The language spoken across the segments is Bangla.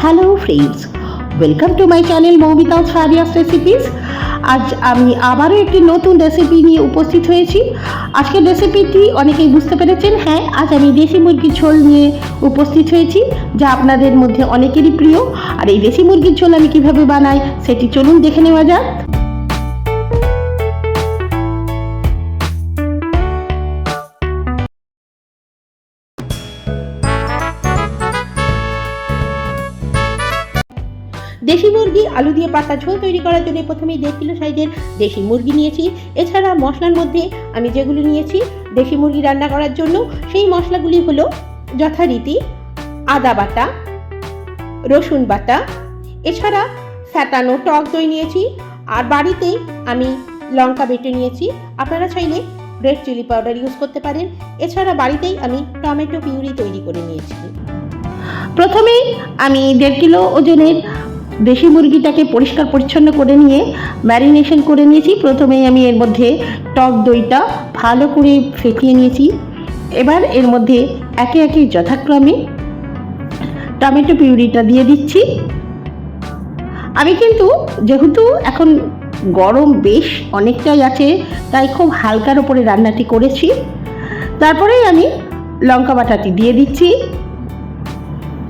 Hello friends, welcome to my channel Moumita's Fariya's recipes. আজ আমি আবারও একটি নতুন রেসিপি নিয়ে উপস্থিত হয়েছি। আজকের রেসিপিটি অনেকেই বুঝতে পেরেছেন। হ্যাঁ, আজ আমি দেশি মুরগির ঝোল নিয়ে উপস্থিত হয়েছি, যা আপনাদের মধ্যে অনেকেরই প্রিয়। আর এই দেশি মুরগির ঝোল আমি কিভাবে বানাই সেটি চলুন দেখে নেওয়া যাক। দেশি মুরগি আলু দিয়ে পাতা ঝোল তৈরি করার জন্য প্রথমেই 1.5 কিলো সাইজের দেশি মুরগি নিয়েছি। এছাড়া মশলার মধ্যে আমি যেগুলো নিয়েছি দেশি মুরগি রান্না করার জন্য, সেই মশলাগুলি হলো যথারীতি আদা বাটা, রসুন বাটা, এছাড়া ফ্যাটানো টক দই নিয়েছি, আর বাড়িতেই আমি লঙ্কা বেটে নিয়েছি। আপনারা চাইলে রেড চিলি পাউডার ইউজ করতে পারেন। এছাড়া বাড়িতেই আমি টমেটো পিউরি তৈরি করে নিয়েছি। প্রথমেই আমি 1.5 কিলো ওজনের দেশি মুরগিটাকে পরিষ্কার পরিচ্ছন্ন করে নিয়ে ম্যারিনেশন করে নিয়েছি। প্রথমেই আমি এর মধ্যে টক দইটা ভালো করে ফেটিয়ে নিয়েছি। এবার এর মধ্যে একে একে যথাক্রমে টমেটো পিউরিটা দিয়ে দিচ্ছি। আমি কিন্তু যেহেতু এখন গরম বেশ অনেকটাই আছে, তাই খুব হালকার ওপরে রান্নাটি করেছি। তারপরেই আমি লঙ্কা বাটাটি দিয়ে দিচ্ছি।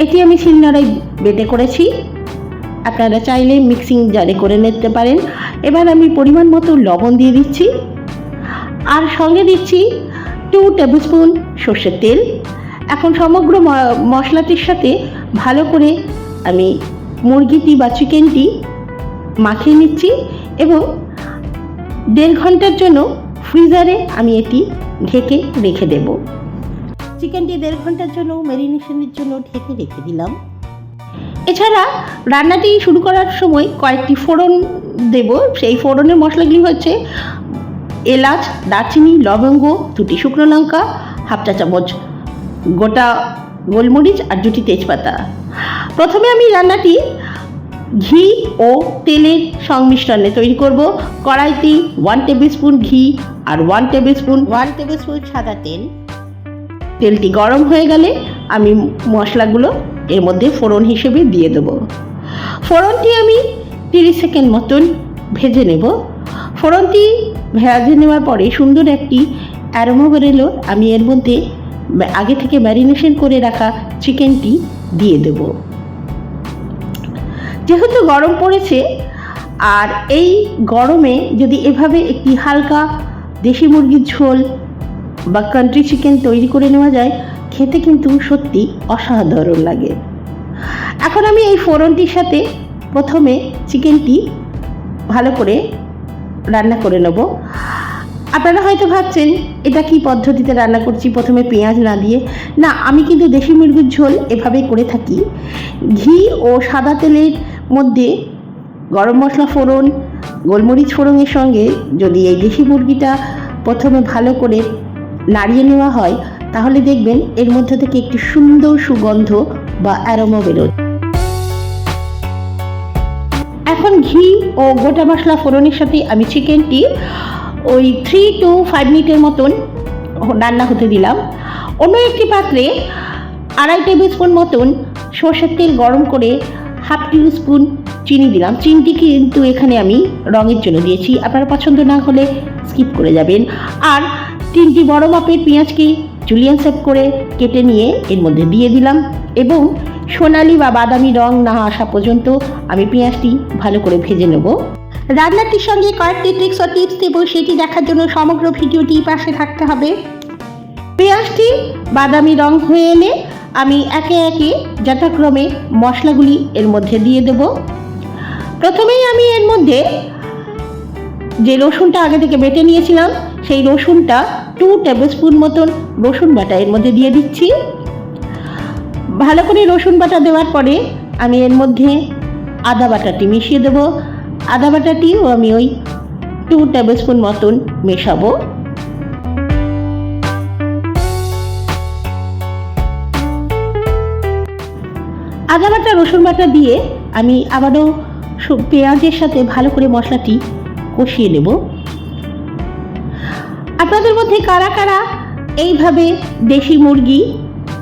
এটি আমি শিলনোড়ায় বেটে করেছি, আপনারা চাইলে মিক্সিং জারে করে নিতে পারেন। এবার আমি পরিমাণ মতো লবণ দিয়ে দিচ্ছি, আর সঙ্গে দিচ্ছি 2 টেবিল স্পুন সর্ষের তেল। এখন সমগ্র মশলাটির সাথে ভালো করে আমি মুরগিটি বা চিকেনটি মাখিয়ে নিচ্ছি এবং 1.5 ঘন্টার জন্য ফ্রিজারে আমি এটি ঢেকে রেখে দেব। চিকেনটি 1.5 ঘন্টার জন্য ম্যারিনেশনের জন্য ঢেকে রেখে দিলাম। এছাড়া রান্নাটি শুরু করার সময় কয়েকটি ফোড়ন দেব। সেই ফোড়নের মশলাগুলি হচ্ছে এলাচ, দারচিনি, লবঙ্গ, 2টি শুকনো লঙ্কা, 1/2 চা চামচ গোটা গোলমরিচ আর 2টি তেজপাতা। প্রথমে আমি রান্নাটি ঘি ও তেলের সংমিশ্রণে তৈরি করব। কড়াইতে 1 টেবিল স্পুন ঘি আর 1 টেবিল স্পুন সাদা তেল। তেলটি গরম হয়ে গেলে আমি মশলাগুলো এর মধ্যে ফোড়ন হিসেবে দিয়ে দেবো। ফোড়নটি আমি 30 সেকেন্ড মতন ভেজে নেব। ফোড়নটি ভেজে নেওয়ার পরে সুন্দর একটি অ্যারোমা বেরোলো। আমি এর মধ্যে আগে থেকে ম্যারিনেশন করে রাখা চিকেনটি দিয়ে দেব। যেহেতু গরম পড়েছে, আর এই গরমে যদি এভাবে একটি হালকা দেশি মুরগির ঝোল বা কান্ট্রি চিকেন তৈরি করে নেওয়া যায়, খেতে কিন্তু সত্যি অসাধারণ লাগে। এখন আমি এই ফোড়নটির সাথে প্রথমে চিকেনটি ভালো করে রান্না করে নেব। আপনারা হয়তো ভাবছেন এটা কি পদ্ধতিতে রান্না করছি, প্রথমে পেঁয়াজ না দিয়ে। না, আমি কিন্তু দেশি মুরগির ঝোল এভাবেই করে থাকি। ঘি ও সাদা তেলের মধ্যে গরম মশলা ফোড়ন, গোলমরিচ ফোড়নের সঙ্গে যদি এই দেশি মুরগিটা প্রথমে ভালো করে নাড়িয়ে নেওয়া হয়, তাহলে দেখবেন এর মধ্যে থেকে একটি সুন্দর সুগন্ধ বা অ্যারোমা বেরোয়। এখন ঘি ও গোটা মশলা ফোড়নের সাথে আমি চিকেনটি ওই 3 to 5 মিনিটের মতন রান্না হতে দিলাম। অন্য একটি পাত্রে 2.5 টেবিল স্পুন মতন সর্ষের তেল গরম করে 1/2 টেবিল স্পুন চিনি দিলাম। চিনিটি কিন্তু এখানে আমি রঙের জন্য দিয়েছি, আপনারা পছন্দ না হলে স্কিপ করে যাবেন। আর 3টি বড় মাপের পেঁয়াজকে জুলিয়ান শেপ করে কেটে নিয়ে এর মধ্যে দিয়ে দিলাম এবং সোনালি বা বাদামি রং না আসা পর্যন্ত আমি পেঁয়াজটি ভালো করে ভেজে নেব। রান্নাটির সঙ্গে কয়েকটি ট্রিক্স ও টিপস দেব, সেটি দেখার জন্য সমগ্র ভিডিওটি পাশে থাকতে হবে। পেঁয়াজটি বাদামি রং হয়ে এলে আমি একে একে যথাক্রমে মশলাগুলি এর মধ্যে দিয়ে দেব। প্রথমেই আমি এর মধ্যে যে রসুনটা আগে থেকে বেটে নিয়েছিলাম, সেই রসুনটা 2 টেবিল স্পুন মতন রসুন বাটা এর মধ্যে দিয়ে দিচ্ছি। ভালো করে রসুন বাটা দেওয়ার পরে আমি এর মধ্যে আদা বাটাটি মিশিয়ে দেব। আদা বাটাটিও আমি ওই 2 টেবিল স্পুন মতন মেশাবো। আদা বাটা রসুন বাটা দিয়ে আমি আবারও পেঁয়াজের সাথে ভালো করে মশলাটি কষিয়ে নেব। আপনাদের মধ্যে কারা কারা এইভাবে দেশি মুরগি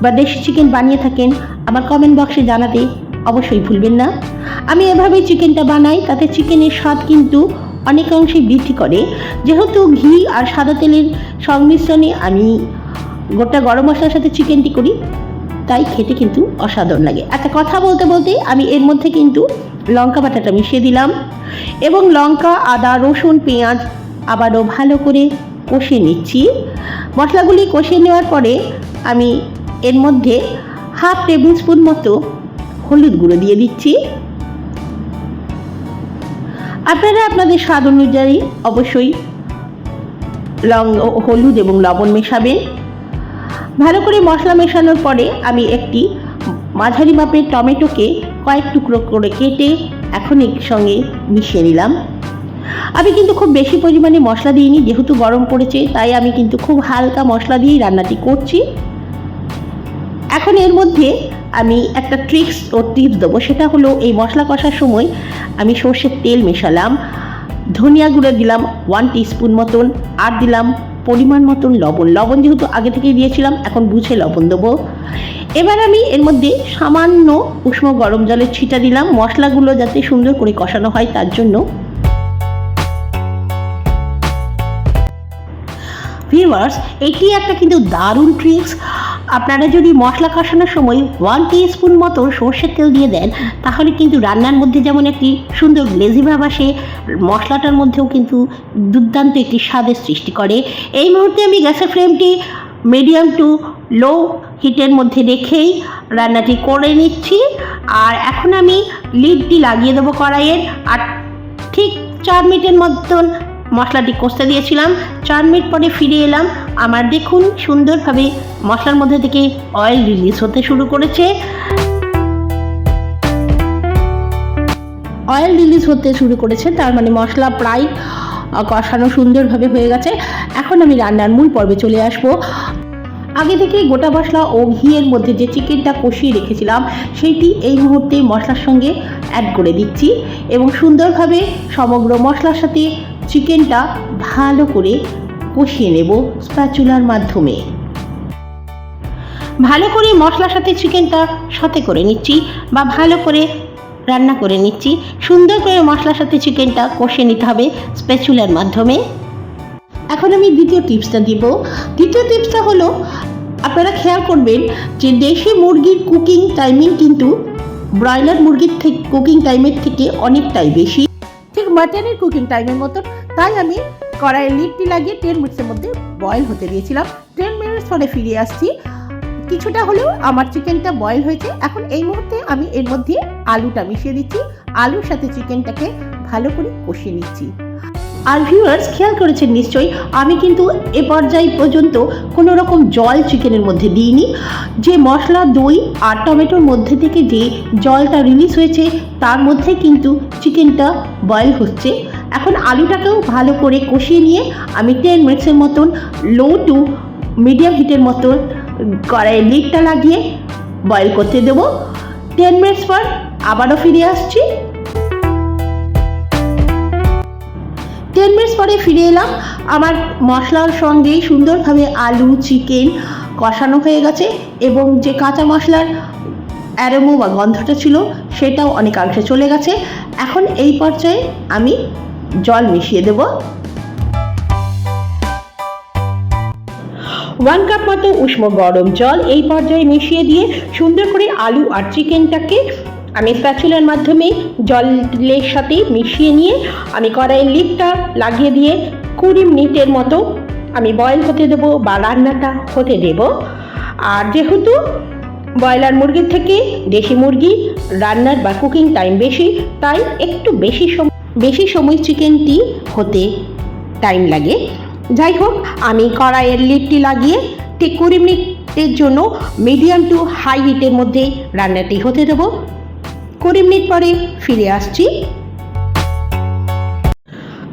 বা দেশি চিকেন বানিয়ে থাকেন আমার কমেন্ট বক্সে জানাতে অবশ্যই ভুলবেন না। আমি এভাবেই চিকেনটা বানাই, তাতে চিকেনের স্বাদ কিন্তু অনেকাংশে বৃদ্ধি করে। যেহেতু ঘি আর সাদা তেলের সংমিশ্রণে আমি গোটা গরম মশলার সাথে চিকেনটি করি, তাই খেতে কিন্তু অসাধারণ লাগে। আচ্ছা, কথা বলতে বলতে আমি এর মধ্যে কিন্তু লঙ্কা বাটাটা মিশিয়ে দিলাম এবং লঙ্কা, আদা, রসুন, পেঁয়াজ আবারও ভালো করে কষিয়ে নিচ্ছি। মশলাগুলি কষিয়ে নেওয়ার পরে আমি এর মধ্যে 1/2 টেবিল স্পুন মতো হলুদ গুঁড়ো দিয়ে দিচ্ছি। আপনারা আপনাদের স্বাদ অনুযায়ী অবশ্যই হলুদ এবং লবণ মেশাবেন। ভালো করে মশলা মেশানোর পরে আমি একটি মাঝারি মাপের টমেটোকে কয়েক টুকরো করে কেটে এখন এর সঙ্গে মিশিয়ে নিলাম। আমি কিন্তু খুব বেশি পরিমাণে মশলা দিইনি, যেহেতু গরম পড়েছে তাই আমি কিন্তু খুব হালকা মশলা দিয়েই রান্নাটি করছি। এখন এর মধ্যে আমি একটা টিপস দেবো, সেটা হলো এই মশলা কষার সময় আমি সর্ষের তেল মেশালাম, ধনিয়া গুঁড়ো দিলাম 1 টিস্পুন মতন, আর দিলাম পরিমাণ মতন লবণ যেহেতু আগে থেকেই দিয়েছিলাম, এখন বুঝে লবণ দেবো। এবার আমি এর মধ্যে সামান্য উষ্ণ গরম জলের ছিটা দিলাম, মশলাগুলো যাতে সুন্দর করে কষানো হয় তার জন্য। ভিউয়ার্স, এটি একটা কিন্তু দারুণ ট্রিক্স। আপনারা যদি মশলা কষানোর সময় 1 টিস্পুন মতো সর্ষের তেল দিয়ে দেন, তাহলে কিন্তু রান্নার মধ্যে যেমন একটি সুন্দর গ্লেজি ভাব আসে, মশলাটার মধ্যেও কিন্তু দুর্দান্ত একটি স্বাদের সৃষ্টি করে। এই মুহূর্তে আমি গ্যাসের ফ্লেমটি মিডিয়াম টু লো হিটের মধ্যে রেখেই রান্নাটি করে নিচ্ছি। আর এখন আমি লিডটি লাগিয়ে দেবো কড়াইয়ের, আর ঠিক 4 মিনিটের মতন মশলাটি কষতে দিয়েছিলাম। 4 মিনিট পরে ফিরে এলাম। আমার দেখুন সুন্দরভাবে মশলার মধ্যে থেকে অয়েল রিলিজ হতে শুরু করেছে। তার মানে মশলা প্রায় কষানো সুন্দরভাবে হয়ে গেছে। এখন আমি রান্নার মূল পর্বে চলে আসবো। আগে থেকে গোটা মশলা ও ঘিয়ের মধ্যে যে চিকেনটা কষিয়ে রেখেছিলাম সেইটি এই মুহূর্তে মশলার সঙ্গে অ্যাড করে দিচ্ছি এবং সুন্দরভাবে সমগ্র মশলার সাথে চিকেনটা ভালো করে কষিয়ে নেব স্প্যাচুলার মাধ্যমে। ভালো করে মশলার সাথে চিকেনটা সাথে করে নিচ্ছি বা ভালো করে রান্না করে নিচ্ছি। সুন্দর করে মশলার সাথে চিকেনটা কষিয়ে নিতে হবে স্প্যাচুলার মাধ্যমে। এখন আমি দ্বিতীয় টিপসটা দিব। দ্বিতীয় টিপসটা হলো, আপনারা খেয়াল করবেন যে দেশি মুরগির কুকিং টাইমিং কিন্তু ব্রয়লার মুরগির থেকে কুকিং টাইমের থেকে অনেকটাই বেশি, ঠিক মাটনের কুকিং টাইমের মতন। তাই আমি কড়াইয়ের লিডটি লাগিয়ে 10 মিনিটের মধ্যে বয়েল হতে দিয়েছিলাম। 10 মিনিট পরে ফিরে আসছি। কিছুটা হলেও আমার চিকেনটা বয়েল হয়েছে। এখন এই মুহূর্তে আমি এর মধ্যে আলুটা মিশিয়ে দিচ্ছি। আলুর সাথে চিকেনটাকে ভালো করে কষিয়ে নিচ্ছি। আর ভিউয়ার্স, খেয়াল করেছেন নিশ্চয়ই, আমি কিন্তু এ পর্যায় পর্যন্ত কোনো রকম জল চিকেনের মধ্যে দিইনি। যে মশলা, দই আর টমেটোর মধ্যে থেকে যে জলটা রিলিজ হয়েছে তার মধ্যে কিন্তু চিকেনটা বয়েল হচ্ছে। এখন আলুটাকেও ভালো করে কষিয়ে নিয়ে আমি 10 মিনিটের মতন লো টু মিডিয়াম হিটের মতন কড়াইয়ের লিডটা লাগিয়ে বয়েল করতে দেবো। 10 মিনিটস পর আবারও ফিরে আসছি। 10 মিনিটস পরে ফিরে এলাম। আমার মশলার সঙ্গে সুন্দরভাবে আলু, চিকেন কষানো হয়ে গেছে এবং যে কাঁচা মশলার অ্যারোমা বা গন্ধটা ছিল সেটাও অনেকাংশে চলে গেছে। এখন এই পর্যায়ে আমি জল মিশিয়ে দেব। 1 কাপ মতো উষ্ণ গরম জল এই পর্যায়ে মিশিয়ে দিয়ে সুন্দর করে আলু আর চিকেনটাকে আমি স্প্যাচুলার মাধ্যমে জলের সাথে মিশিয়ে নিয়ে আমি কড়াইয়ের লিডটা লাগিয়ে দিয়ে 20 মিনিটের মতো আমি বয়েল হতে দেবো বা রান্নাটা হতে দেব। আর যেহেতু ব্রয়লার মুরগির থেকে দেশি মুরগি রান্নার বা কুকিং টাইম বেশি, তাই একটু বেশি সময় চিকেনটি হতে টাইম লাগে। যাই হোক, আমি কড়াইয়ের লিডটি লাগিয়ে ঠিক 20 মিনিটের জন্য মিডিয়াম টু হাই হিটের মধ্যে রান্নাটি হতে দেবো। 20 মিনিট পরে ফিরে আসছি।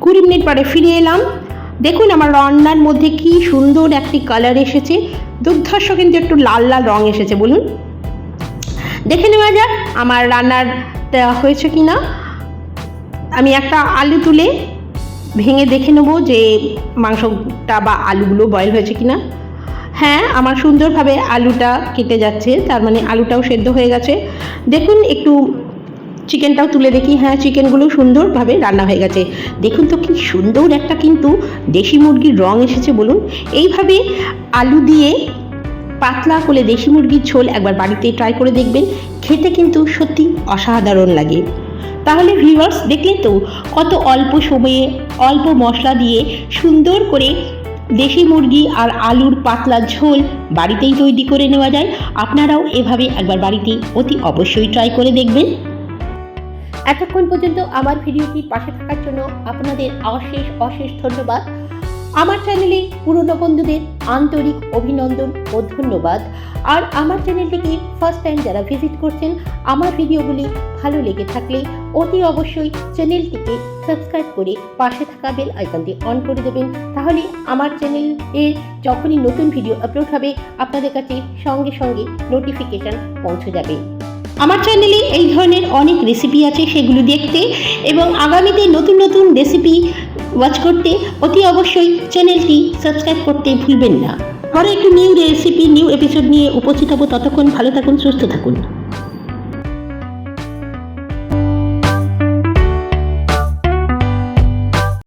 20 মিনিট পরে ফিরে এলাম। দেখুন আমার রান্নার মধ্যে কি সুন্দর একটি কালার এসেছে, দুর্ধর্ষ কিন্তু একটু লাল লাল রং এসেছে। বলুন, দেখে নেওয়া যাক আমার রান্নাটা হয়েছে কি না। আমি একটা আলু তুলে ভেঙে দেখে নেব যে মাংসটা বা আলুগুলো বয়েল হয়েছে কিনা। হ্যাঁ, আমার সুন্দরভাবে আলুটা কেটে যাচ্ছে, তার মানে আলুটাও সেদ্ধ হয়ে গেছে। দেখুন একটু চিকেনটাও তুলে দেখি, হ্যাঁ চিকেনগুলো সুন্দরভাবে রান্না হয়ে গেছে। দেখুন তো কি সুন্দর একটা কিন্তু দেশি মুরগির রং এসেছে বলুন। এইভাবে আলু দিয়ে পাতলা করে দেশি মুরগির ঝোল একবার বাড়িতে ট্রাই করে দেখবেন, খেতে কিন্তু সত্যি অসাধারণ লাগে। তাহলে ভিউয়ার্স দেখলেন তো কত অল্প সময়ে অল্প মশলা দিয়ে সুন্দর করে দেশি মুরগি আর আলুর পাতলা ঝোল বাড়িতেই তৈরি করে নেওয়া যায়। আপনারাও এভাবে একবার বাড়িতে অতি অবশ্যই ট্রাই করে দেখবেন। এতক্ষণ পর্যন্ত আমার ভিডিওটির পাশে থাকার জন্য আপনাদের অশেষ অশেষ ধন্যবাদ। আমার চ্যানেলে পুরনো বন্ধুদের আন্তরিক অভিনন্দন ও ধন্যবাদ। আর আমার চ্যানেলটিকে ফার্স্ট টাইম যারা ভিজিট করছেন, আমার ভিডিওগুলি ভালো লেগে থাকলে অতি অবশ্যই চ্যানেলটিকে সাবস্ক্রাইব করে পাশে থাকা বেল আইকনটি অন করে দেবেন। তাহলে আমার চ্যানেলে যখনই নতুন ভিডিও আপলোড হবে আপনাদের কাছে সঙ্গে সঙ্গে নোটিফিকেশান পৌঁছে যাবে। আমার চ্যানেলে এই ধরনের অনেক রেসিপি আছে, সেগুলো দেখতে এবং আগামীতে নতুন নতুন রেসিপি ওয়াচ করতে অতি অবশ্যই চ্যানেলটি সাবস্ক্রাইব করতে ভুলবেন না। পরে একটু নিউ রেসিপি নিউ এপিসোড নিয়ে উপস্থিত হব। ততক্ষণ ভালো থাকুন, সুস্থ থাকুন।